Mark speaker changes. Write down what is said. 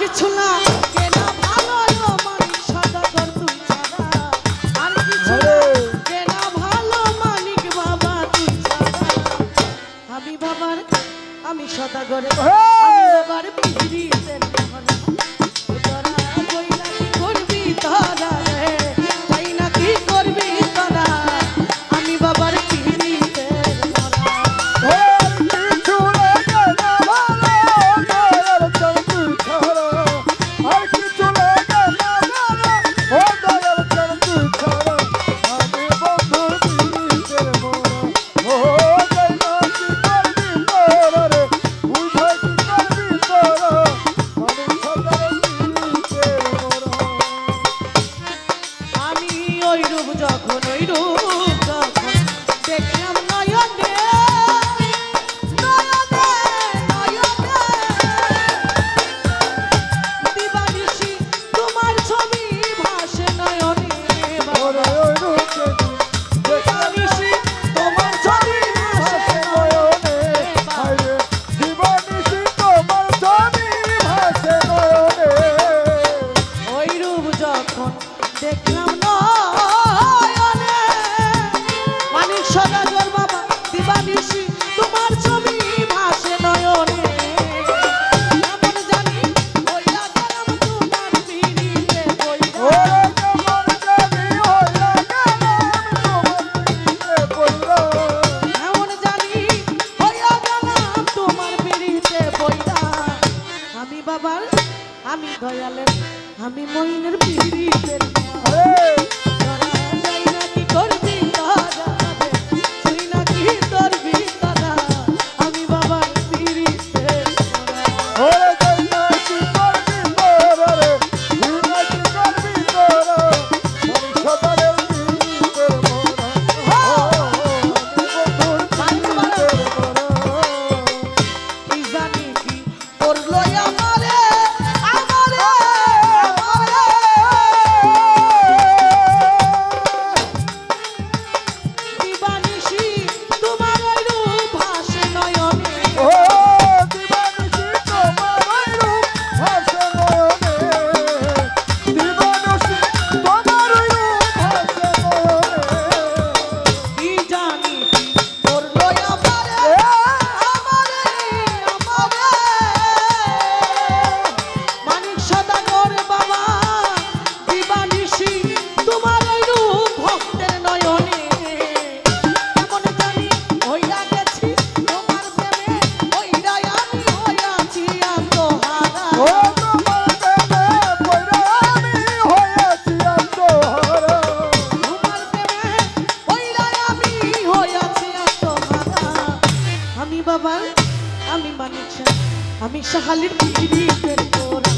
Speaker 1: কিছু না কেনা ভালো মানিক সদাগর তুই ছাড়া আর কিছু না কেনা ভালো মানিক বাবা তুই ছাড়া আমি বাবার আমি সদাগরে আমি বাবার পিড়িতে মরা তোরা কইলা কি করবি তোরা রে তাই না কি করবি তোরা আমি বাবার পিড়িতে মরা দেখলাম নয়নে নয়নে নয়নে দিবানিশি তোমার ছবি ভাসে নয়নে বাবা দিবানিশি তোমার ছবি ভাসে নয়নে
Speaker 2: দিবানিশি তোমার ছবি ভাসে নয়নে
Speaker 1: ওই রূপ যখন দেখলাম নয়নে মানিক সদাগর বাবা দিবানিশি তোমার ছবি ভাসে নয়নে এমন জানি হইয়া গেলাম তোমার পিড়িতে বইরা এমন জানি হইয়া গেলাম তোমার পিড়িতে বইরা আমি বাবার আমি দয়ালের আমি মইনের পিড়িতে তোরা যাই না কি করবি তোরা রে তুই না কি করবি তোরা আমি বাবার পিড়িতে কি জানি কি করলো আমারে আমারে আমারে দিবানিশি তোমার ওই রূপ ভাসে নয়নে কি জানি কি করলো আমারে আমারে আমারে মানিক সদাগর বাবা দিবানিশি তোমার ওই রূপ ভক্তের নয়নে এমন জানি হইয়া গেছি তোমার প্রেমে ওইরা আমি হইয়াছি আত্মহারা তোমার প্রেমে ওইরা আমি হইয়াছি আত্মহারা আমি বাবা আমি মানিক শাহ আমি শাহালির পিড়িতে তোরা